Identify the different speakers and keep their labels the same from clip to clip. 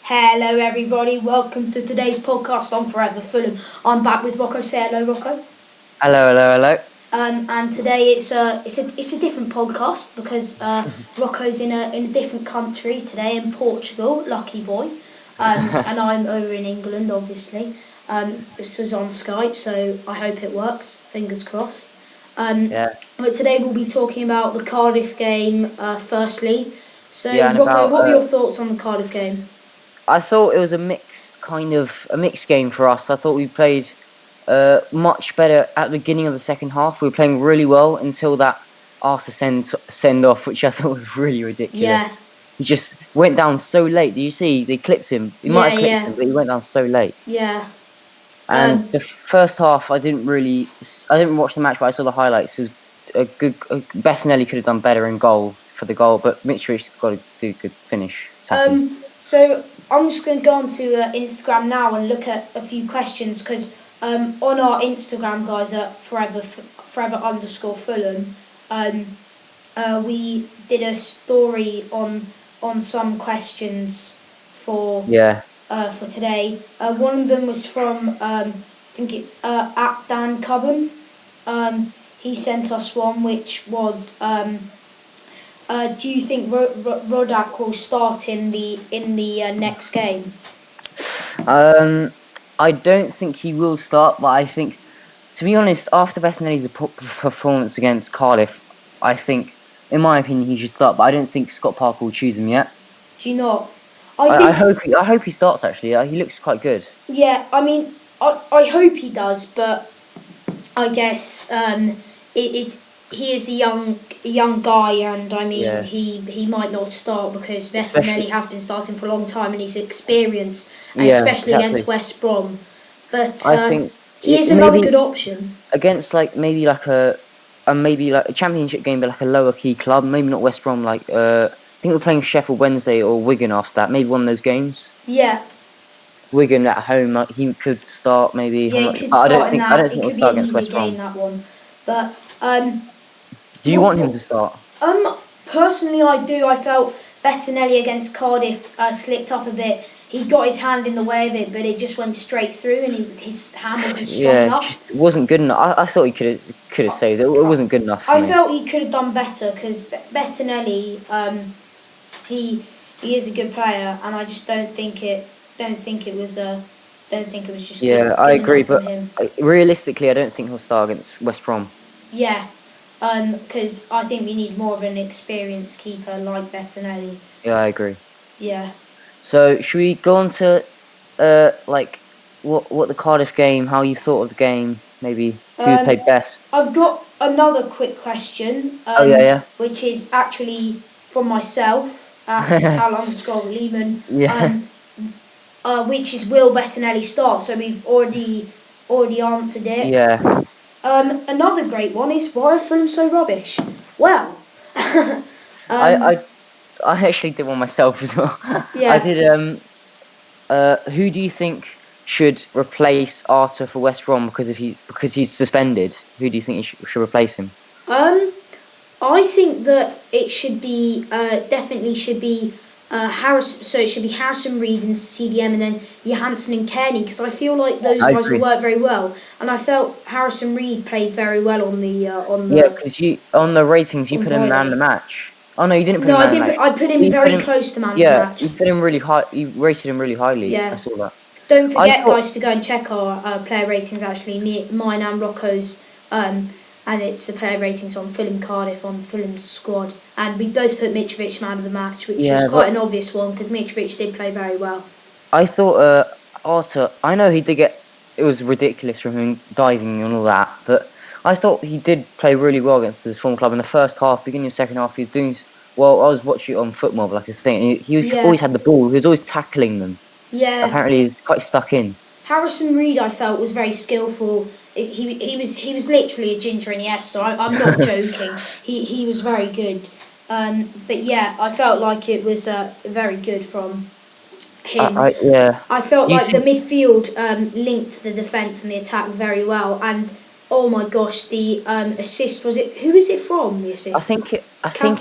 Speaker 1: Hello everybody, welcome to today's podcast on Forever Fulham. I'm back with Rocco. Say hello, Rocco.
Speaker 2: Hello, hello, hello.
Speaker 1: And today it's a different podcast because Rocco's in a different country today, in Portugal, lucky boy. And I'm over in England, obviously. This is on Skype, so I hope it works. Fingers crossed.
Speaker 2: Yeah.
Speaker 1: But today we'll be talking about the Cardiff game, firstly. So,
Speaker 2: Yeah, and
Speaker 1: Rocco,
Speaker 2: about,
Speaker 1: what were your thoughts on the Cardiff game?
Speaker 2: I thought it was a mixed game for us. I thought we played much better at the beginning of the second half. We were playing really well until that Arthur send off, which I thought was really ridiculous.
Speaker 1: Yeah.
Speaker 2: He just went down so late. Did you see? They clipped him. He might have clipped him, but he went down so late.
Speaker 1: Yeah.
Speaker 2: And the first half, I didn't watch the match, but I saw the highlights. It was Bettinelli could have done better in goal for the goal, but Mitrovic got to do a good finish.
Speaker 1: So I'm just going to go on to Instagram now and look at a few questions because on our Instagram, guys, at forever_Fulham, we did a story on some questions for today. One of them was from I think it's at Dan Cubban. He sent us one which was. Do you think Rodak will start in the next game?
Speaker 2: I don't think he will start, but I think, to be honest, after Bettinelli's performance against Cardiff, I think, in my opinion, he should start. But I don't think Scott Parker will choose him yet.
Speaker 1: Do you not?
Speaker 2: I hope he starts. Actually, he looks quite good.
Speaker 1: Yeah, I mean, I hope he does, but I guess he is a young guy, and I mean he might not start because Bettinelli has been starting for a long time and he's experienced, and especially against West Brom. But I think he is another good option
Speaker 2: against maybe a championship game, but like a lower key club. Maybe not West Brom. I think we're playing Sheffield Wednesday or Wigan after that. Maybe one of those games.
Speaker 1: Yeah.
Speaker 2: Wigan at home, he could start maybe.
Speaker 1: Yeah, he could start
Speaker 2: I don't think
Speaker 1: it
Speaker 2: he'll
Speaker 1: could
Speaker 2: start
Speaker 1: be an
Speaker 2: against
Speaker 1: easy
Speaker 2: West Brom.
Speaker 1: game, that one. But
Speaker 2: do you want him to start?
Speaker 1: Personally, I do. I felt Bettinelli against Cardiff slipped up a bit. He got his hand in the way of it, but it just went straight through, and his hand wasn't strong enough.
Speaker 2: It wasn't good enough. I thought he could have saved it. It wasn't good enough.
Speaker 1: I felt he could have done better because Bettinelli, he is a good player, and I just don't think it was just.
Speaker 2: Yeah, I agree, but realistically, I don't think he'll start against West Brom.
Speaker 1: Yeah. Because I think we need more of an experienced keeper like Bettinelli.
Speaker 2: Yeah, I agree.
Speaker 1: Yeah.
Speaker 2: So, should we go on to, what the Cardiff game, how you thought of the game, maybe who played best?
Speaker 1: I've got another quick question. Which is actually from myself, Hal_Lehman.
Speaker 2: Yeah.
Speaker 1: Which is, will Bettinelli start? So we've already answered it.
Speaker 2: Yeah.
Speaker 1: Another great one is, why are Fulham so rubbish? Well,
Speaker 2: I actually did one myself as well.
Speaker 1: Yeah.
Speaker 2: I did. Who do you think should replace Arthur for West Brom because he's suspended? Who do you think should replace him?
Speaker 1: I think that it should be definitely should be Harris. So it should be Harrison Reed and CDM, and then Johansson and Kearney, because I feel like those guys will work very well. And I felt Harrison Reed played very well on the
Speaker 2: because on the ratings you put him man of the match. Oh no, you didn't put him man of the match.
Speaker 1: I put him very close to man of the match.
Speaker 2: Yeah, you put him really high. You rated him really highly.
Speaker 1: Yeah.
Speaker 2: I saw that.
Speaker 1: Don't forget, guys, to go and check our player ratings. Actually, mine and Rocco's, and it's the player ratings on Fulham Cardiff, on Fulham's squad, and we both put Mitrovic man of the match, which was quite an obvious one because Mitrovic did play very well.
Speaker 2: I thought Arthur. I know he did get. It was ridiculous from him diving and all that, but I thought he did play really well against his former club in the first half. Beginning of the second half, he was doing well. I was watching it on Footmob, like I was saying. He always had the ball. He was always tackling them.
Speaker 1: Yeah.
Speaker 2: Apparently, he's quite stuck in.
Speaker 1: Harrison Reed, I felt, was very skillful. He was literally a Ginger Iniesta. I'm not joking. He was very good. But yeah, I felt like it was very good from him. I felt like the midfield linked the defence and the attack very well. And oh my gosh, the assist, was it? Who is it from? The assist.
Speaker 2: I think it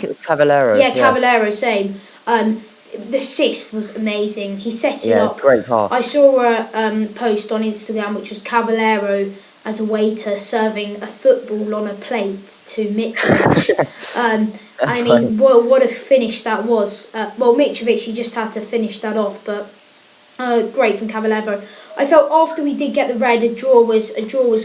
Speaker 2: was Cavallero.
Speaker 1: Yeah, Cavallero, same. the assist was amazing. He set it
Speaker 2: Yeah,
Speaker 1: up.
Speaker 2: great pass.
Speaker 1: I saw a post on Instagram which was Caballero as a waiter serving a football on a plate to Mitrovic. I
Speaker 2: Funny.
Speaker 1: mean, what a finish that was. Mitrovic, he just had to finish that off, but great from Caballero. I felt after we did get the red, a draw was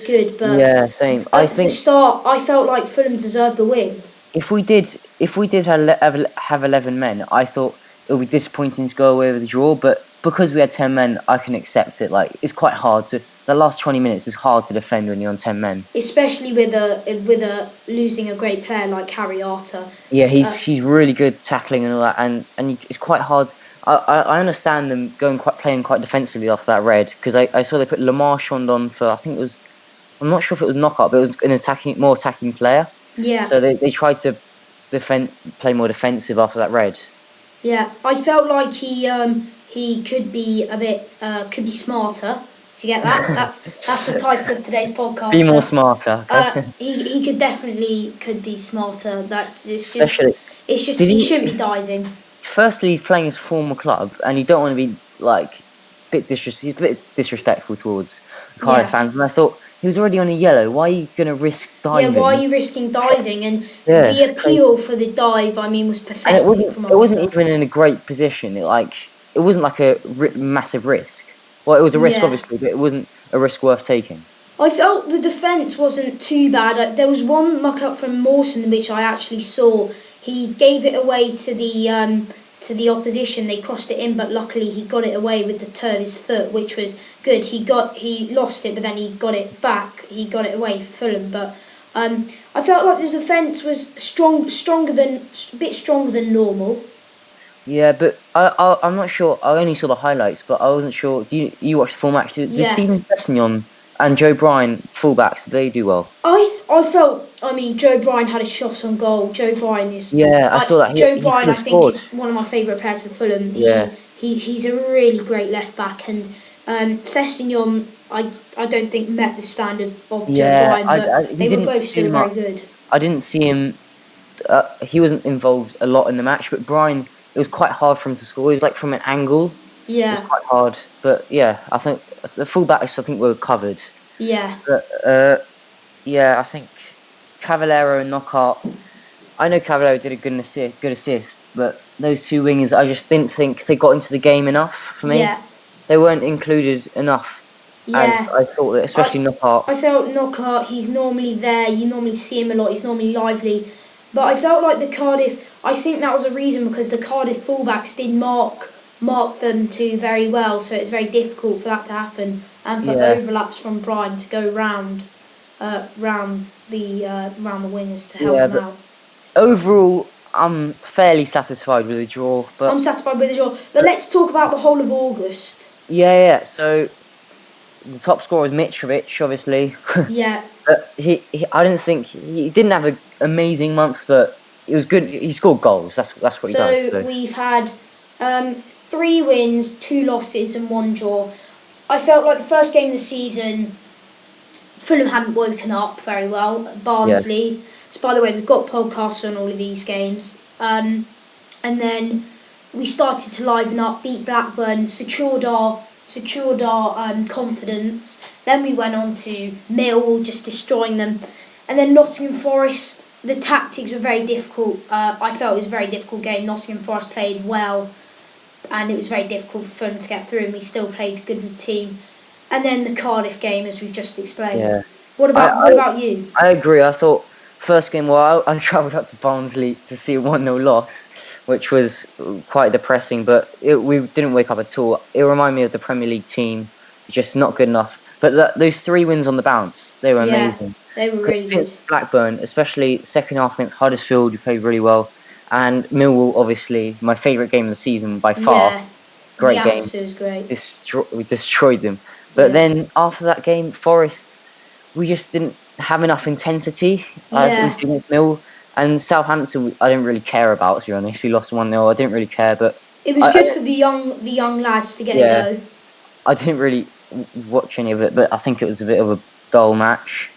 Speaker 1: good, but
Speaker 2: Yeah, same. I
Speaker 1: at the
Speaker 2: think
Speaker 1: start, I felt like Fulham deserved the win.
Speaker 2: if we did have 11 men, I thought it would be disappointing to go away with a draw. But because we had 10 men, I can accept it. Like it's quite hard to. The last 20 minutes is hard to defend when you're on 10 men.
Speaker 1: Especially with a losing a great player like Cardiff.
Speaker 2: Yeah, he's really good tackling and all that, and it's quite hard. I understand them playing quite defensively after that red because I saw they put Lamarchand on for I think it was I'm not sure if it was knockout, but it was an more attacking player.
Speaker 1: Yeah.
Speaker 2: So they tried to play more defensive after that red.
Speaker 1: Yeah, I felt like he could be a bit could be smarter. Do you get that? That's the title of today's podcast.
Speaker 2: Be more smarter. Okay?
Speaker 1: He could be smarter.
Speaker 2: Especially,
Speaker 1: He shouldn't be diving.
Speaker 2: Firstly, he's playing his former club, and you don't want to be like he's a bit disrespectful towards Cardiff fans. And I thought he was already on a yellow. Why are you going to risk diving?
Speaker 1: Yeah, why are you risking diving? And
Speaker 2: Yeah,
Speaker 1: the appeal for the dive, I mean, was pathetic.
Speaker 2: And it wasn't even in a great position. It wasn't like a massive risk. Well, it was a risk obviously, but it wasn't a risk worth taking.
Speaker 1: I felt the defence wasn't too bad. There was one muck up from Mawson which I actually saw. He gave it away to the opposition. They crossed it in, but luckily he got it away with the toe of his foot, which was good. He lost it, but then he got it back. He got it away for Fulham. But I felt like the defence was a bit stronger than normal.
Speaker 2: Yeah, but I'm not sure. I only saw the highlights, but I wasn't sure. You watched the full match? Did Stephen Sessegnon and Joe Bryan fullbacks? Did they do well?
Speaker 1: I felt. I mean, Joe Bryan had a shot on goal. Joe Bryan is.
Speaker 2: Yeah, I saw that.
Speaker 1: Joe Bryan, I think, is one of my favourite players for Fulham.
Speaker 2: Yeah.
Speaker 1: He's a really great left back, and Sessegnon, I don't think met the standard of Joe Bryan, but they were both still very good.
Speaker 2: I didn't see him. He wasn't involved a lot in the match, but Bryan. It was quite hard for him to score. He was like from an angle.
Speaker 1: Yeah.
Speaker 2: It was quite hard, but yeah, I think the fullbacks were covered.
Speaker 1: Yeah.
Speaker 2: But I think Cavallero and Knockout. I know Cavallero did a good assist, but those two wingers, I just didn't think they got into the game enough for me.
Speaker 1: Yeah.
Speaker 2: They weren't included enough. As I thought, especially Knockout.
Speaker 1: I felt Knockout. He's normally there. You normally see him a lot. He's normally lively. But I felt like the Cardiff. I think that was a reason because the Cardiff fullbacks did mark them too very well, so it's very difficult for that to happen and for overlaps from Bryan to go round the wingers to help them out.
Speaker 2: Overall, I'm fairly satisfied with the draw. But
Speaker 1: I'm satisfied with the draw. But let's talk about the whole of August.
Speaker 2: Yeah. So the top scorer was Mitrovic, obviously.
Speaker 1: Yeah.
Speaker 2: But I didn't think he didn't have an amazing month, but it was good. He scored goals. That's what he does.
Speaker 1: So we've had 3 wins, 2 losses, and 1 draw. I felt like the first game of the season, Fulham hadn't woken up very well. Barnsley. Yeah. So by the way, we've got podcasts on all of these games. And then we started to liven up, beat Blackburn, secured our confidence. Then we went on to Millwall, just destroying them. And then Nottingham Forest, the tactics were very difficult. I felt it was a very difficult game. Nottingham Forest played well, and it was very difficult for them to get through, and we still played good as a team. And then the Cardiff game, as we've just explained. Yeah. What about you?
Speaker 2: I agree. I thought first game, I travelled up to Barnsley to see a 1-0 loss, which was quite depressing, but we didn't wake up at all. It reminded me of the Premier League team, just not good enough. But those 3 wins on the bounce, they were amazing.
Speaker 1: They were really good.
Speaker 2: Blackburn, especially second half against Huddersfield, you played really well. And Millwall, obviously, my favourite game of the season by far.
Speaker 1: Yeah,
Speaker 2: great
Speaker 1: the
Speaker 2: game.
Speaker 1: atmosphere was great.
Speaker 2: We destroyed them. But then after that game, Forest, we just didn't have enough intensity. Against Millwall. And Southampton, I didn't really care about, to be honest. We lost 1-0. I didn't really care, but
Speaker 1: it was good for the young lads to get a go.
Speaker 2: I didn't really watch any of it, but I think it was a bit of a dull match.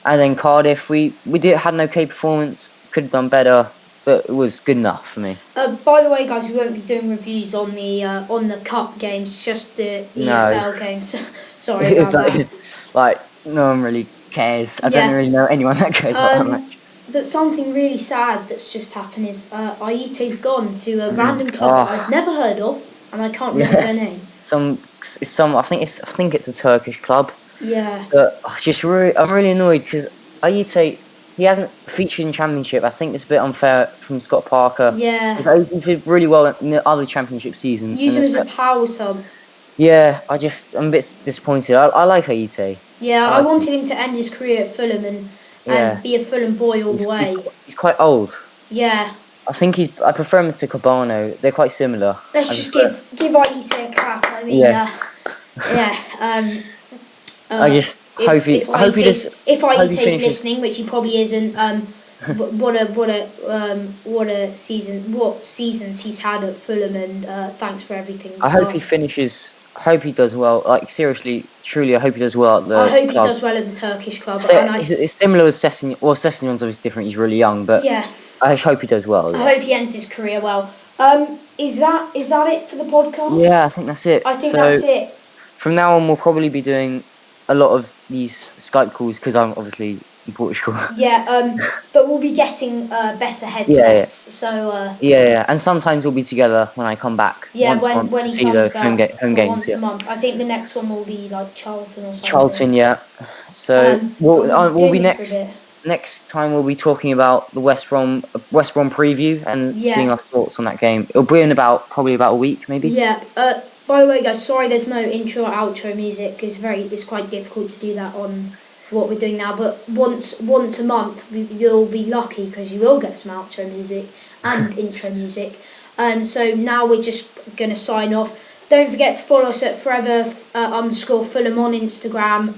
Speaker 2: And then Cardiff, we had an okay performance. Could have done better. but it was good enough for me.
Speaker 1: By the way, guys, we won't be doing reviews on the cup games, just the EFL games. Sorry about that.
Speaker 2: Like no one really cares. I don't
Speaker 1: Yeah.
Speaker 2: really know anyone that cares about that much.
Speaker 1: But something really sad that's just happened is Aite's gone to a random club that I've never heard of, and I can't remember their name.
Speaker 2: I think it's a Turkish club.
Speaker 1: Yeah.
Speaker 2: But I'm really annoyed because Aite, he hasn't featured in Championship. I think it's a bit unfair from Scott Parker.
Speaker 1: Yeah.
Speaker 2: He did really well in the other Championship season.
Speaker 1: Use him as a power sub.
Speaker 2: Yeah, I'm a bit disappointed. I like Aite.
Speaker 1: Yeah, I wanted him to end his career at Fulham and be a Fulham boy all the way.
Speaker 2: He's quite old.
Speaker 1: Yeah.
Speaker 2: I prefer him to Cabano. They're quite similar.
Speaker 1: Let's just give Aite a clap. I mean,
Speaker 2: I just hope he does.
Speaker 1: If Aite's listening, which he probably isn't, what seasons he's had at Fulham, and thanks for everything.
Speaker 2: I hope he finishes. I hope he does well. Like seriously, truly, I hope he does well at the club.
Speaker 1: I hope he does well at the Turkish club.
Speaker 2: So it's similar with Sessignon. Well, Sessignon's obviously different. He's really young, but
Speaker 1: yeah.
Speaker 2: I hope he does well.
Speaker 1: I hope he ends his career well. Is that it for the podcast?
Speaker 2: Yeah, I think that's it.
Speaker 1: I think that's it.
Speaker 2: From now on, we'll probably be doing a lot of these Skype calls because I'm obviously in Portugal.
Speaker 1: Yeah, but we'll be getting better headsets.
Speaker 2: Yeah.
Speaker 1: So.
Speaker 2: Yeah, and sometimes we'll be together when I come back.
Speaker 1: Yeah, when he comes back.
Speaker 2: Home games.
Speaker 1: Once a month. I think the next one will be like Charlton or something.
Speaker 2: Charlton, yeah. So we'll be next time we'll be talking about the West Brom preview and seeing our thoughts on that game. It'll be in probably about a week, maybe.
Speaker 1: Yeah. By the way, guys, sorry there's no intro or outro music. It's quite difficult to do that on what we're doing now. But once a month, you'll be lucky because you will get some outro music and intro music. And so now we're just gonna sign off. Don't forget to follow us at forever_Fulham on Instagram.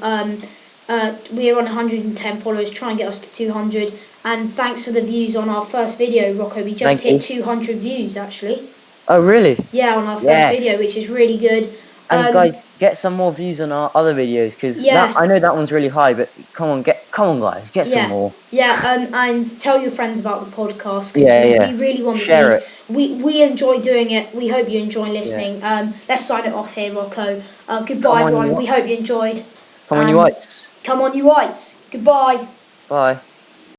Speaker 1: We're on 110 followers. Try and get us to 200. And thanks for the views on our first video, Rocco. We just hit 200 views actually.
Speaker 2: Oh really?
Speaker 1: Yeah, on our first video, which is really good.
Speaker 2: And guys, get some more views on our other videos because I know that one's really high, but come on guys, get some more.
Speaker 1: Yeah, and tell your friends about the podcast because we really want the
Speaker 2: Share
Speaker 1: views. We enjoy doing it. We hope you enjoy listening. Let's sign it off here, Rocco. Goodbye, everyone. We hope you enjoyed.
Speaker 2: Come on, you Whites.
Speaker 1: Come on, you Whites. Goodbye.
Speaker 2: Bye.